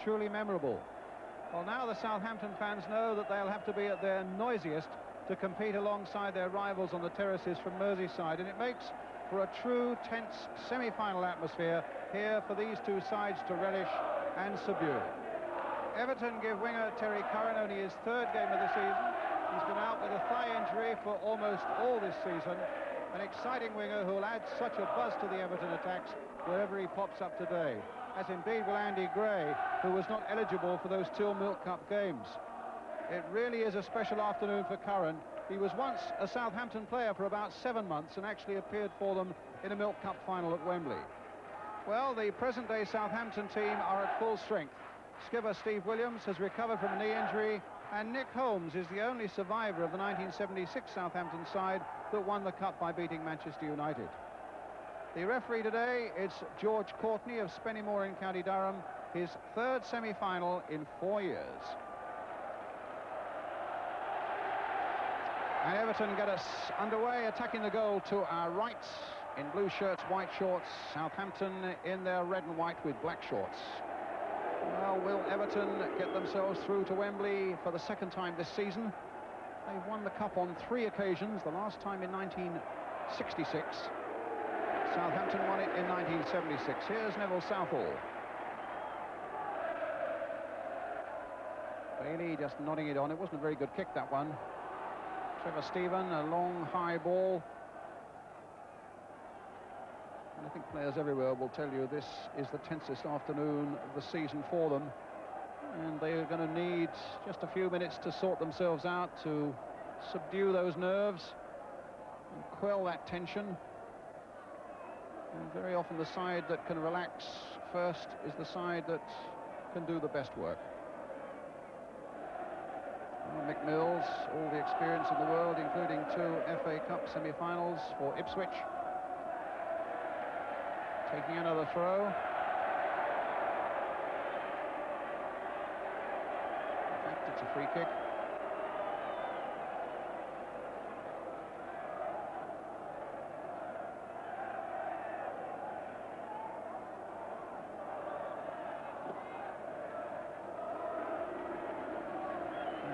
truly memorable. Well, now the Southampton fans know that they'll have to be at their noisiest to compete alongside their rivals on the terraces from Merseyside, and it makes for a true tense semi-final atmosphere here for these two sides to relish and subdue. Everton give winger Terry Curran only his third game of the season. He's been out with a thigh injury for almost all this season. An exciting winger who will add such a buzz to the Everton attacks wherever he pops up today, as indeed will Andy Gray, who was not eligible for those Till Milk Cup games. It really is a special afternoon for Curran. He was once a Southampton player for about 7 months and actually appeared for them in a Milk Cup final at Wembley. Well, the present-day Southampton team are at full strength. Skipper Steve Williams has recovered from a knee injury, and Nick Holmes is the only survivor of the 1976 Southampton side that won the cup by beating Manchester United. The referee today, it's George Courtney of Spennymoor in County Durham, his third semi-final in 4 years. And Everton get us underway, attacking the goal to our right in blue shirts, white shorts. Southampton in their red and white with black shorts. Well, will Everton get themselves through to Wembley for the second time this season? They've won the cup on 3 occasions, the last time in 1966. Southampton won it in 1976. Here's Neville Southall. Bailey just nodding it on. It wasn't a very good kick, that one. Trevor Stephen, a long, high ball. And I think players everywhere will tell you this is the tensest afternoon of the season for them. And they're going to need just a few minutes to sort themselves out, to subdue those nerves and quell that tension. And very often the side that can relax first is the side that can do the best work. Mick Mills, all the experience in the world, including 2 FA Cup semi-finals for Ipswich. Taking another throw. In fact, it's a free kick.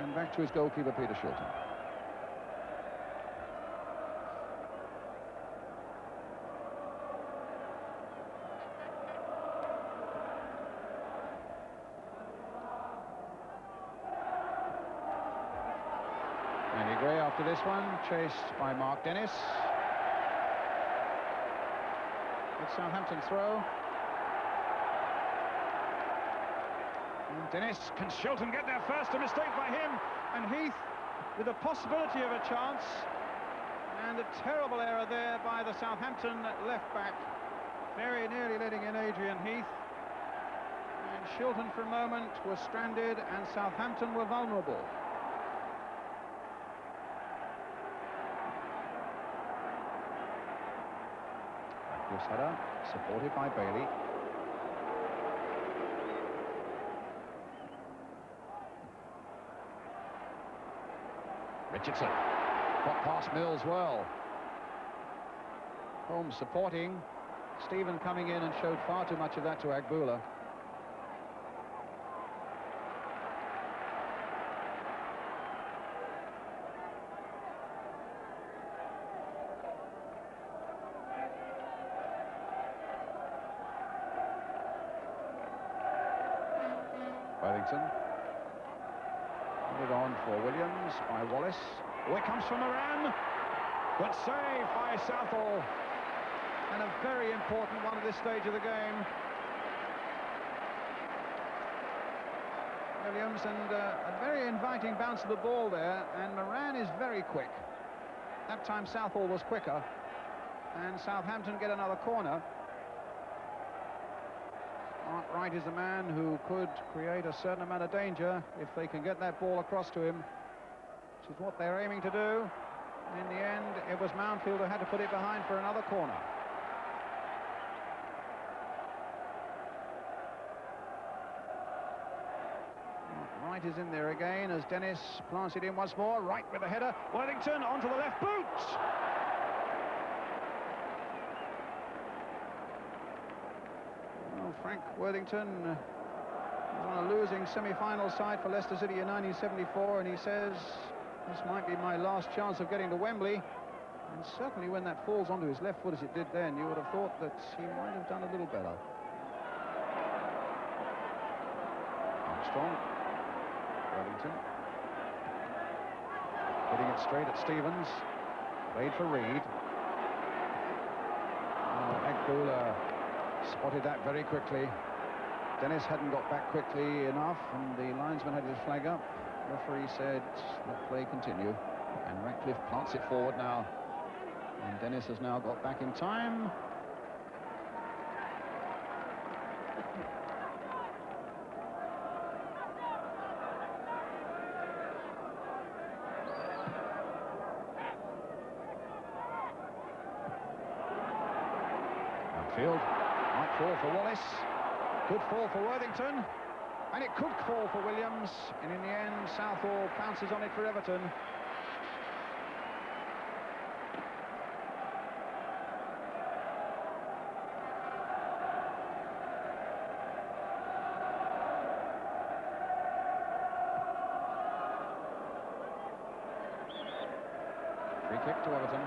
And back to his goalkeeper, Peter Shilton. Andy Gray after this one, chased by Mark Dennis. It's Southampton throw. And Dennis, can Shilton get there first? A mistake by him. And Heath with a possibility of a chance. And a terrible error there by the Southampton left back. Very nearly letting in Adrian Heath. And Shilton for a moment was stranded and Southampton were vulnerable. This header, supported by Bailey. Richardson, got past Mills well. Holmes supporting. Stephen coming in and showed far too much of that to Agbula. Worthington. Put it on for Williams by Wallace. Oh, it comes from Moran. Good save by Southall. And a very important one at this stage of the game. Williams, and a very inviting bounce of the ball there. And Moran is very quick. That time Southall was quicker. And Southampton get another corner. Mark Wright is a man who could create a certain amount of danger if they can get that ball across to him, which is what they're aiming to do. In the end, it was Mountfield who had to put it behind for another corner. Mark Wright is in there again as Dennis plants it in once more. Wright with a header. Worthington onto the left boot. Frank Worthington was on a semi-final side for Leicester City in 1974, and he says, this might be my last chance of getting to Wembley. And certainly when that falls onto his left foot as it did then, you would have thought that he might have done a little better. Armstrong. Wellington. Hitting it straight at Stevens. Played for Reed. Agboola spotted that very quickly. Dennis hadn't got back quickly enough, and the linesman had his flag up. The referee said, let play continue. And Ratcliffe plants it forward now. And Dennis has now got back in time. Outfield. Might fall for Wallace. Could fall for Worthington. And it could fall for Williams. And in the end, Southall pounces on it for Everton. Free kick to Everton.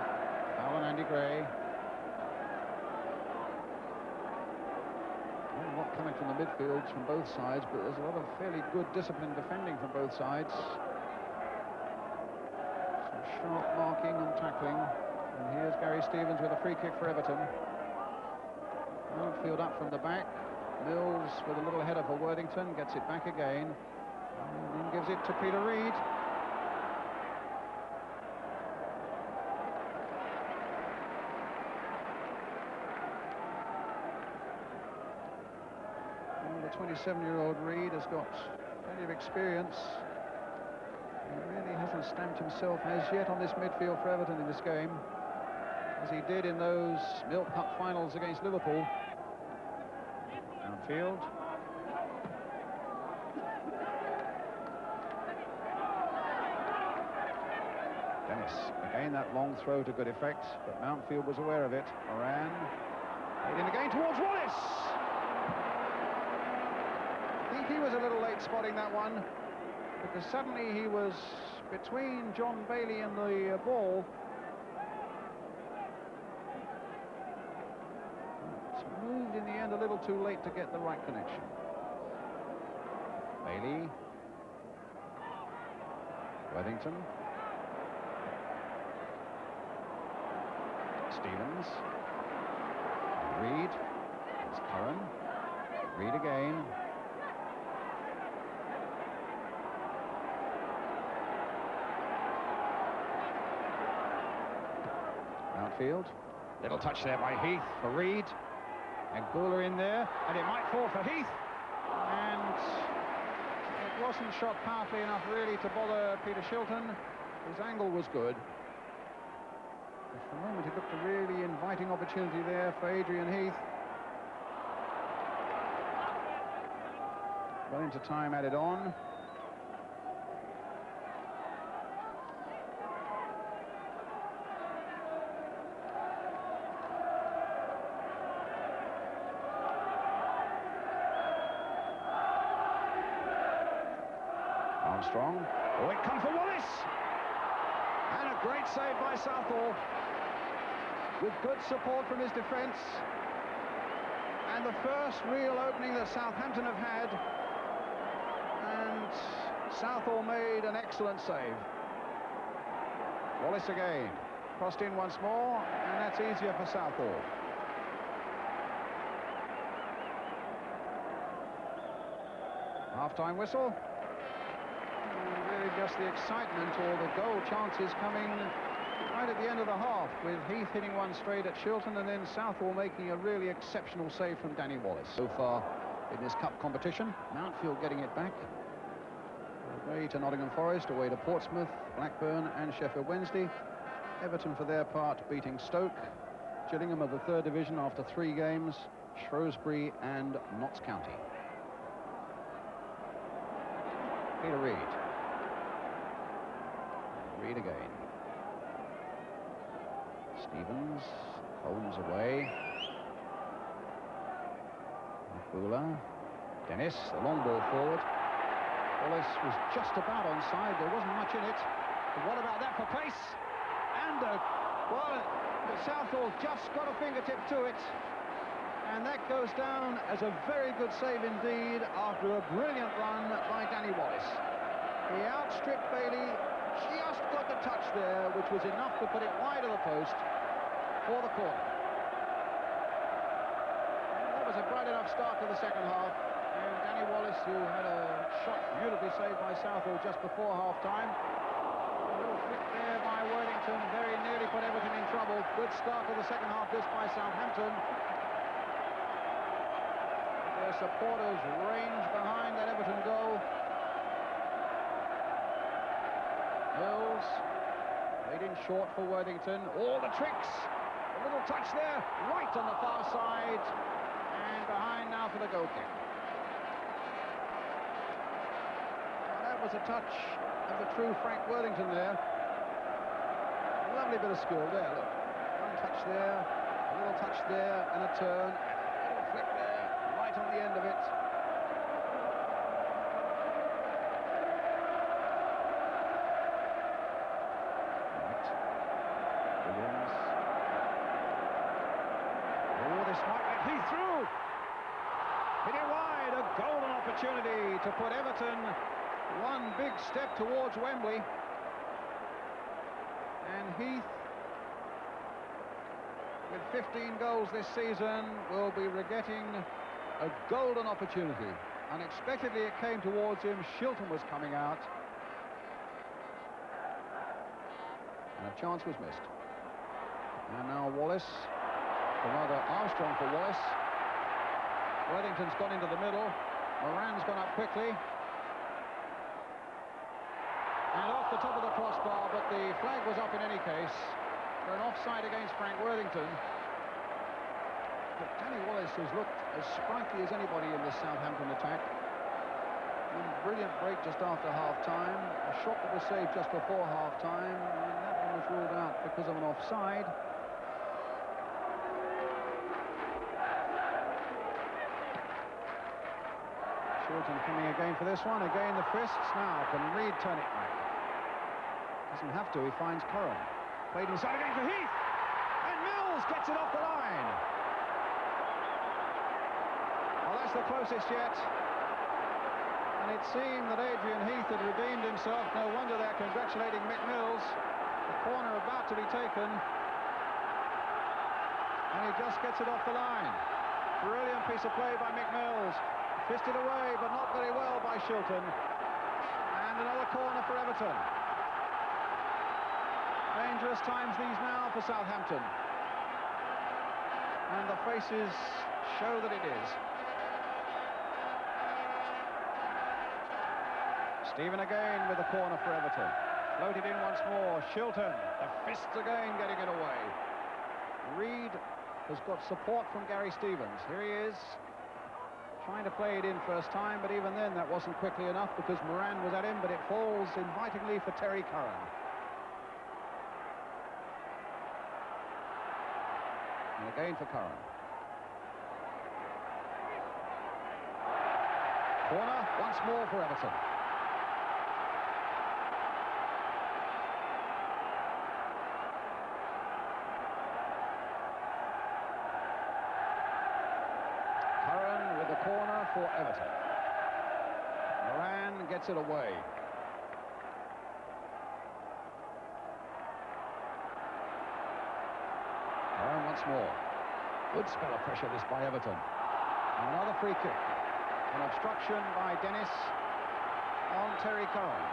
Foul on Andy Gray. Not a lot coming from the midfields from both sides, but there's a lot of fairly good disciplined defending from both sides. Some sharp marking and tackling. And here's Gary Stevens with a free kick for Everton. Outfield up from the back. Mills with a little header for Worthington, gets it back again, and then gives it to Peter Reid. The 27-year-old Reid has got plenty of experience. He really hasn't stamped himself as yet on this midfield for Everton in this game, as he did in those Milk Cup finals against Liverpool. Downfield. Dennis, again that long throw to good effect, but Mountfield was aware of it. Moran, played in again towards Wallace. I think he was a little late spotting that one, because suddenly he was between John Bailey and the ball. It's moved in the end a little too late to get the right connection. Bailey. Worthington. Stevens. Reid. It's Curran. Reid again. Outfield. Little touch there by Heath for Reid. Agboola in there, and it might fall for Heath. And it wasn't shot powerfully enough really to bother Peter Shilton. His angle was good. But for a moment it looked a really inviting opportunity there for Adrian Heath. Well into time added on. Armstrong. Oh, it comes for Wallace! And a great save by Southall, with good support from his defence. And the first real opening that Southampton have had. And Southall made an excellent save. Wallace again. Crossed in once more, and that's easier for Southall. Half-time whistle. Really just the excitement or the goal chances coming right at the end of the half, with Heath hitting one straight at Shilton and then Southall making a really exceptional save from Danny Wallace. So far in this cup competition, Mountfield getting it back. Away to Nottingham Forest, away to Portsmouth, Blackburn and Sheffield Wednesday. Everton for their part beating Stoke. Gillingham of the third division after 3 games, Shrewsbury and Notts County. Peter Reid. Reid again. Stevens, Holmes away. Agboola. Dennis, the long ball forward. Wallace was just about onside. There wasn't much in it. But what about that for pace? And, Southall just got a fingertip to it. And that goes down as a very good save indeed after a brilliant run by Danny Wallace. He outstripped Bailey, just got the touch there, which was enough to put it wide of the post for the corner. That was a bright enough start to the second half. And Danny Wallace, who had a shot beautifully saved by Southall just before half-time. A little flick there by Worthington, very nearly put Everton in trouble. Good start to the second half, this by Southampton. Their supporters range behind that Everton goal. Mills, laid in short for Worthington. All the tricks. A little touch there, right on the far side. And behind now for the goal kick. Was a touch of the true Frank Worthington there. Lovely bit of skill there, look. One touch there, a little touch there, and a turn, and a little flick there, right on the end of it. Right. Williams. Oh, this might get Heath through. Hit it wide, a golden opportunity to put Everton one big step towards Wembley. And Heath, with 15 goals this season, will be regretting a golden opportunity. Unexpectedly it came towards him. Shilton was coming out. And a chance was missed. And now Wallace, or rather Armstrong for Wallace. Worthington's gone into the middle. Moran's gone up quickly. And off the top of the crossbar, but the flag was up in any case for an offside against Frank Worthington. But Danny Wallace has looked as sprightly as anybody in this Southampton attack. One brilliant break just after half-time, a shot that was saved just before half-time, and that one was ruled out because of an offside. Shilton coming again for this one, again the fists. Now can Reid turn it back? Doesn't have to, he finds Curran. Played inside again for Heath, and Mills gets it off the line. Well, that's the closest yet. And it seemed that Adrian Heath had redeemed himself. No wonder they're congratulating Mick Mills. The corner about to be taken. And he just gets it off the line. Brilliant piece of play by Mick Mills. Fisted away, but not very well by Shilton. And another corner for Everton. Dangerous times these now for Southampton. And the faces show that it is. Stephen again with the corner for Everton. Floated in once more. Shilton, the fists again getting it away. Reid has got support from Gary Stevens. Here he is, trying to play it in first time, but even then that wasn't quickly enough because Moran was at him, but it falls invitingly for Terry Curran. And again for Curran. Corner once more for Everton. Curran with the corner for Everton. Moran gets it away. Curran once more. Good spell of pressure this by Everton. Another free kick. An obstruction by Dennis on Terry Curran.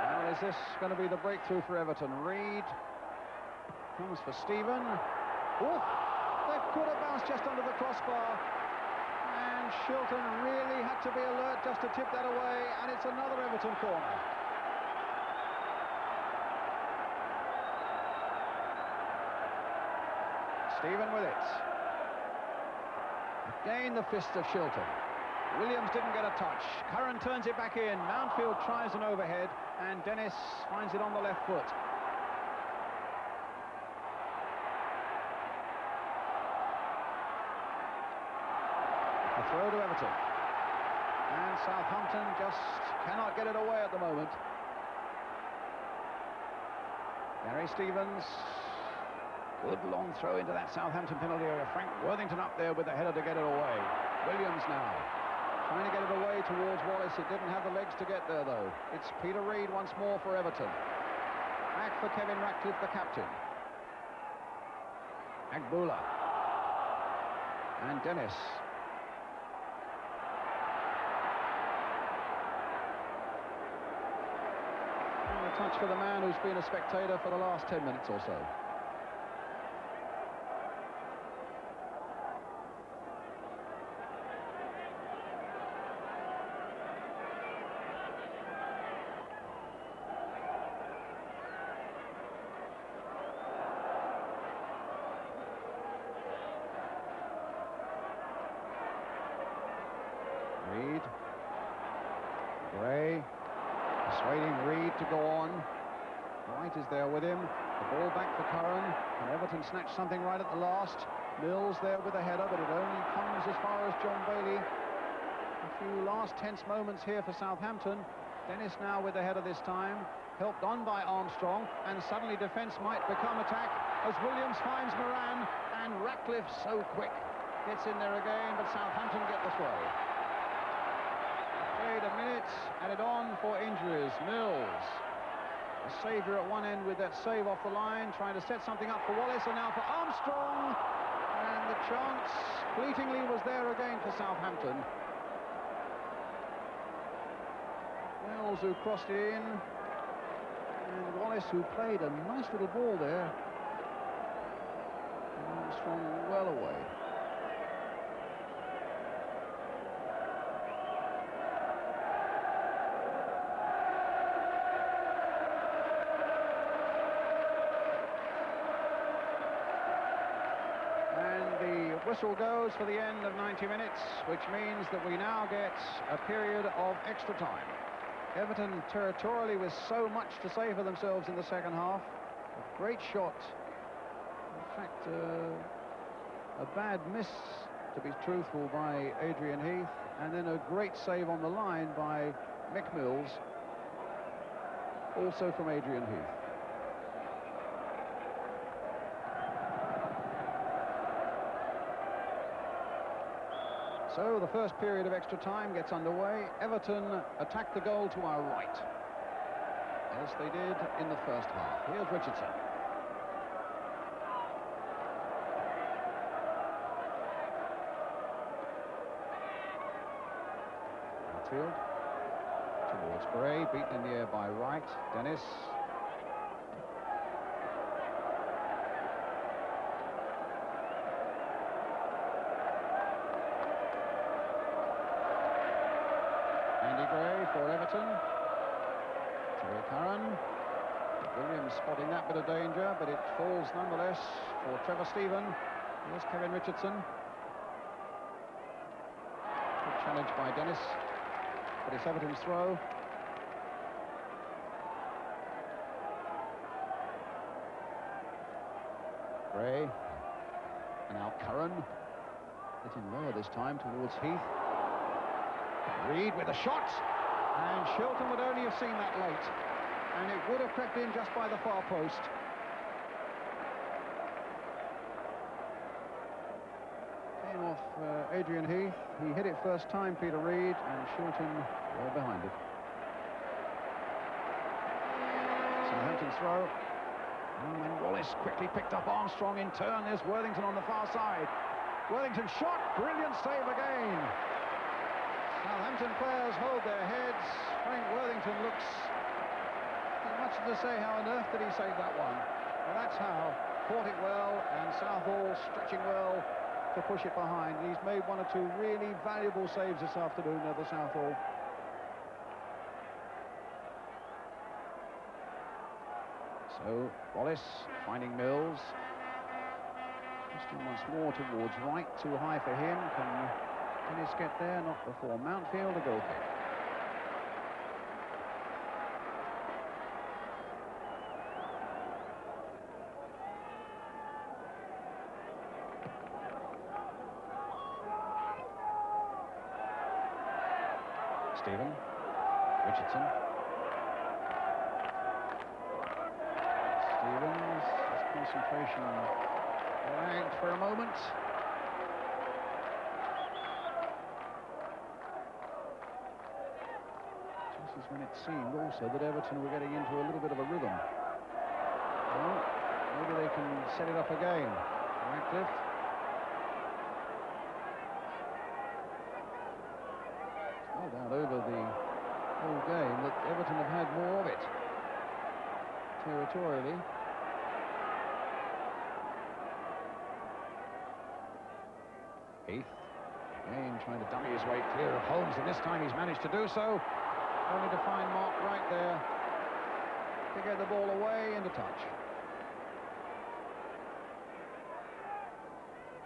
Now is this going to be the breakthrough for Everton? Reid comes for Stephen. Oh, that could have bounced just under the crossbar. And Shilton really had to be alert just to tip that away, and it's another Everton corner. Stephen with it. Again the fist of Shilton. Williams didn't get a touch. Curran turns it back in. Mountfield tries an overhead, and Dennis finds it on the left foot. A throw to Everton. And Southampton just cannot get it away at the moment. Gary Stevens. Good long throw into that Southampton penalty area. Frank Worthington up there with the header to get it away. Williams now trying to get it away towards Wallace. It didn't have the legs to get there, though. It's Peter Reid once more for Everton. Back for Kevin Ratcliffe, the captain. Agbula. And Dennis. And a touch for the man who's been a spectator for the last 10 minutes or so. Reid. Gray. Persuading Reid to go on. White is there with him. The ball back for Curran. And Everton snatched something right at the last. Mills there with a header, but it only comes as far as John Bailey. A few last tense moments here for Southampton. Dennis now with the header this time. Helped on by Armstrong. And suddenly defence might become attack as Williams finds Moran. And Ratcliffe, so quick, gets in there again, but Southampton get the throw. Played a minute, added on for injuries. Mills, the saviour at one end with that save off the line, trying to set something up for Wallace, and now for Armstrong. And the chance fleetingly was there again for Southampton. Mills who crossed it in, and Wallace who played a nice little ball there. And Armstrong well away. Whistle goes for the end of 90 minutes, which means that we now get a period of extra time. Everton territorially with so much to say for themselves in the second half. A great shot. In fact, a bad miss, to be truthful, by Adrian Heath, and then a great save on the line by Mick Mills, also from Adrian Heath. So the first period of extra time gets underway. Everton attack the goal to our right, as they did in the first half. Here's Richardson. Outfield towards Gray, beaten in the air by Wright. Dennis. For Everton, to Curran. Williams spotting that bit of danger, but it falls nonetheless for Trevor Stephen. Here's Kevin Richardson. Good challenge by Dennis, but it's Everton's throw. Gray, and now Curran, hitting lower this time towards Heath. Reid with a shot. And Shilton would only have seen that late, and it would have crept in just by the far post. Came off Adrian Heath. He hit it first time, Peter Reid, and Shilton well behind it. Southampton throw. And Wallace quickly picked up Armstrong in turn. There's Worthington on the far side. Worthington shot. Brilliant save again. Southampton players hold their heads. Frank Worthington looks much to say how on earth did he save that one. Well, that's how. Caught it well, and Southall stretching well to push it behind. He's made one or two really valuable saves this afternoon at the Southall. So Wallace finding Mills. Twisting once more towards right. Too high for him. Can Dennis get there? Not before Mountfield, a goal kick. Stephen. Richardson. Stevens, his concentration lagged for a moment. Just as when it seemed also that Everton were getting into a little bit of a rhythm. Well, maybe they can set it up again. Radcliffe. No doubt over the whole game that Everton have had more of it territorially. Heath again trying to dummy his way clear of Holmes, and this time he's managed to do so, only to find Mark right there to get the ball away into touch.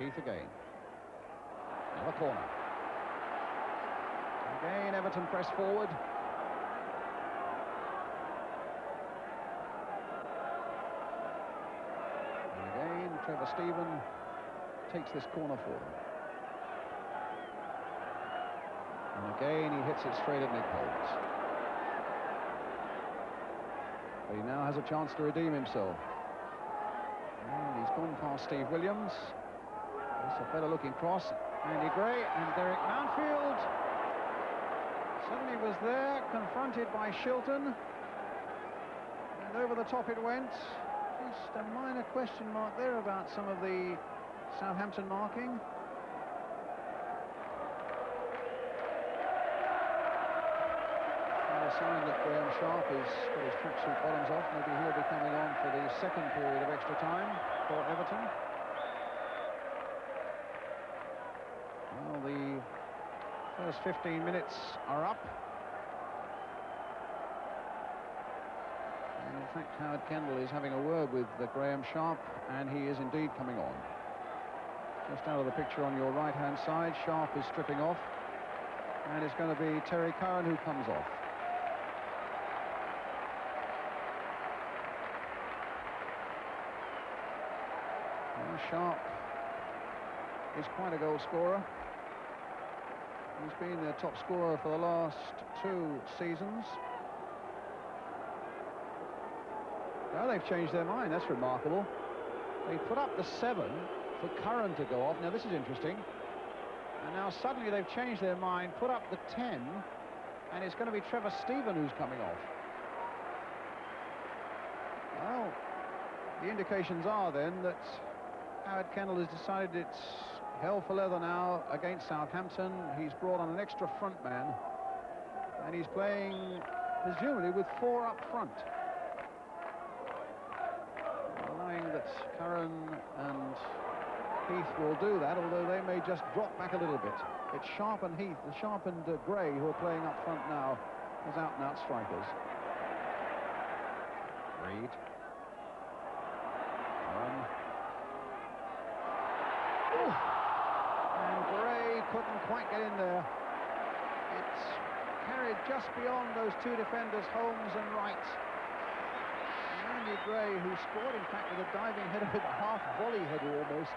Heath again. Another corner. Again, Everton press forward. And again, Trevor Stephen takes this corner for them. And again, he hits it straight at Nick Holmes. But he now has a chance to redeem himself. And he's gone past Steve Williams. It's a better-looking cross. Andy Gray and Derek Mountfield. Suddenly was there, confronted by Shilton, and over the top it went. Just a minor question mark there about some of the Southampton marking. And a sign that Graham Sharp has got his tracksuit bottoms off. Maybe he'll be coming on for the second period of extra time for Everton. Well, the first 15 minutes are up. And in fact, Howard Kendall is having a word with Graham Sharp, and he is indeed coming on. Just out of the picture on your right-hand side, Sharp is stripping off, and it's going to be Terry Curran who comes off. Well, Sharp is quite a goal scorer. He's been their top scorer for the last 2 seasons. Now they've changed their mind. That's remarkable. They put up the 7 for Curran to go off. Now this is interesting. And now suddenly they've changed their mind, put up the 10, and it's going to be Trevor Stephen who's coming off. Well, the indications are then that Howard Kendall has decided it's hell for leather now against Southampton. He's brought on an extra front man, and he's playing presumably with 4 up front, allowing that Curran and Heath will do that, although they may just drop back a little bit. It's Sharp and Heath, Sharp and Gray, who are playing up front now as out-and-out strikers. Reed. Couldn't quite get in there. It's carried just beyond those 2 defenders, Holmes and Wright. And Andy Gray, who scored in fact with a diving header, with a half volley header almost,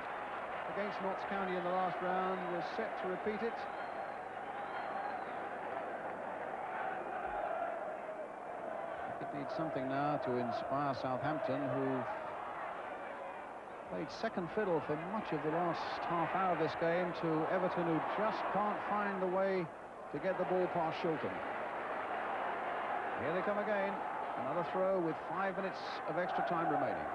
against Notts County in the last round, was set to repeat it. It needs something now to inspire Southampton, who've played second fiddle for much of the last half hour of this game to Everton, who just can't find the way to get the ball past Shilton. Here they come again. Another throw with 5 minutes of extra time remaining.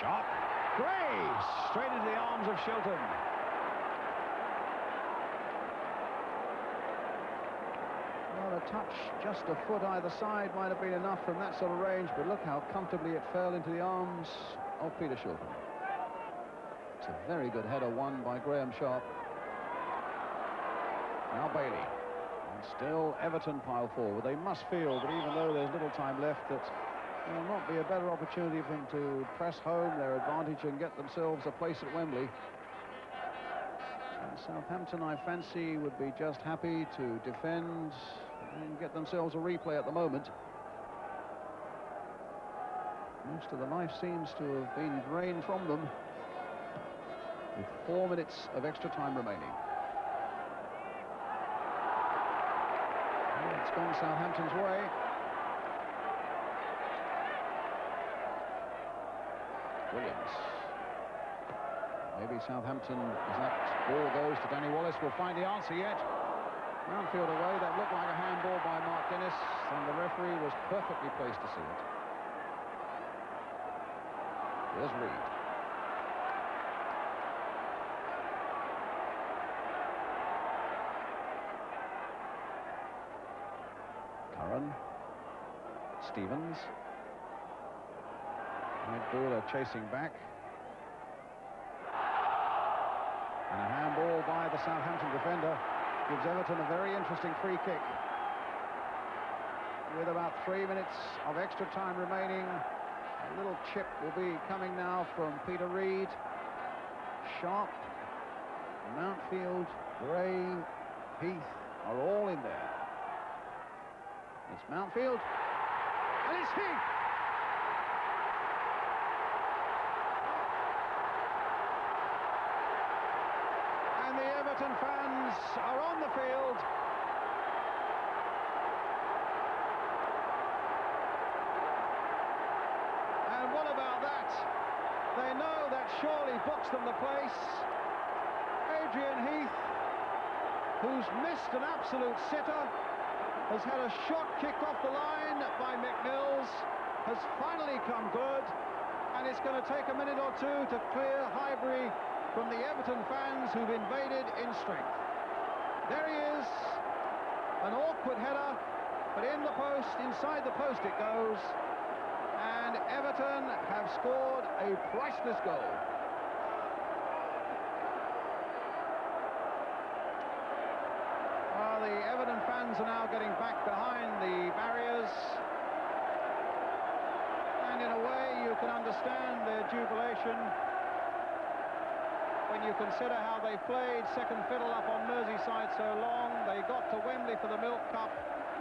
Sharp. Gray straight into the arms of Shilton. Well, a touch, just a foot either side might have been enough from that sort of range, but look how comfortably it fell into the arms of Peter Shilton. It's a very good header won by Graham Sharp. Now Bailey. And still Everton pile forward. They must feel that even though there's little time left, that there will not be a better opportunity for them to press home their advantage and get themselves a place at Wembley. And Southampton, I fancy, would be just happy to defend and get themselves a replay at the moment. Most of the life seems to have been drained from them, with 4 minutes of extra time remaining. Well, it's gone Southampton's way. Williams. Maybe Southampton, as that ball goes to Danny Wallace, will find the answer yet. Mountfield away. That looked like a handball by Mark Dennis, and the referee was perfectly placed to see it. Here's Reed. Curran. Stevens. Red Bull are chasing back. And a handball by the Southampton defender gives Everton a very interesting free kick. With about 3 minutes of extra time remaining, a little chip will be coming now from Peter Reid. Sharp, Mountfield, Gray, Heath are all in there. It's Mountfield, and it's Heath! And the Everton fans are on the field. And what about that? They know that surely books them the place. Adrian Heath, who's missed an absolute sitter, has had a shot kicked off the line by McNeils, has finally come good, and it's going to take a minute or two to clear Highbury from the Everton fans who've invaded in strength. There he is, an awkward header, but in the post, inside the post it goes, and Everton have scored a priceless goal. Well, the Everton fans are now getting back behind the barriers, and in a way you can understand their jubilation when you consider how they played second fiddle up on Merseyside so long. They got to Wembley for the Milk Cup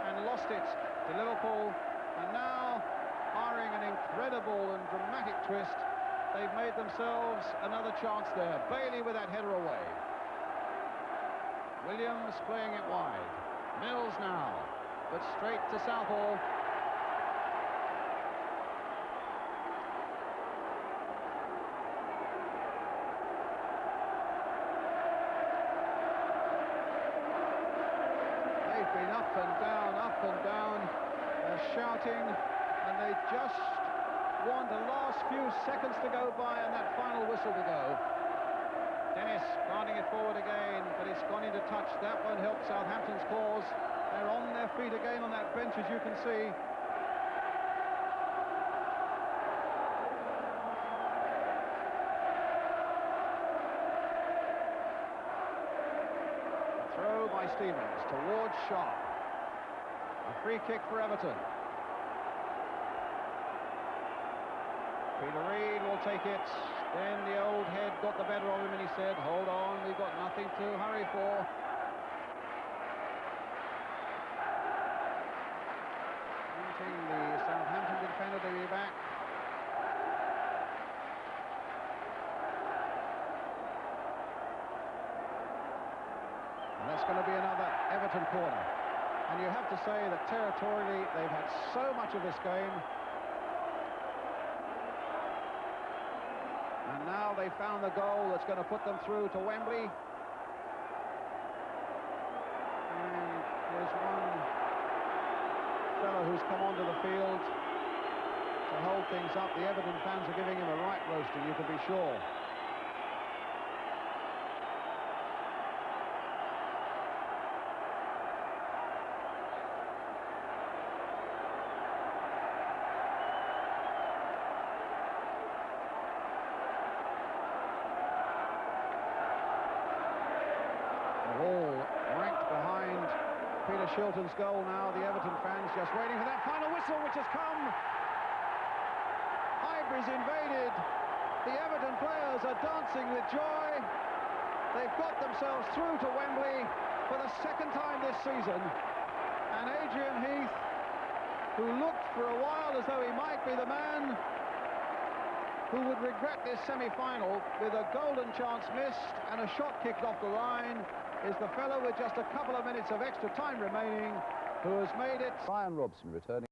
and lost it to Liverpool, and now, barring an incredible and dramatic twist, they've made themselves another chance there. Bailey with that header away. Williams playing it wide. Mills now, but straight to Southall. They've been up and down. They're shouting, and they just want the last few seconds to go by and that final whistle to go. Dennis guarding it forward again, but it's gone into touch. That won't help Southampton's cause. They're on their feet again on that bench, as you can see. Throw by Stevens towards Sharp. A free kick for Everton. Peter Reid will take it. Then the old head got the better of him and he said, hold on, we've got nothing to hurry for. Wanting the Southampton defender to be back. And that's going to be another Everton corner. And you have to say that territorially they've had so much of this game. And now they found the goal that's going to put them through to Wembley. And there's one fellow who's come onto the field to hold things up. The Everton fans are giving him a right roasting, you can be sure. Peter Shilton's goal now, the Everton fans just waiting for that final whistle, which has come. Highbury's invaded. The Everton players are dancing with joy. They've got themselves through to Wembley for the second time this season. And Adrian Heath, who looked for a while as though he might be the man, who would regret this semi-final with a golden chance missed and a shot kicked off the line is the fellow with just a couple of minutes of extra time remaining who has made it. Ryan Robson returning.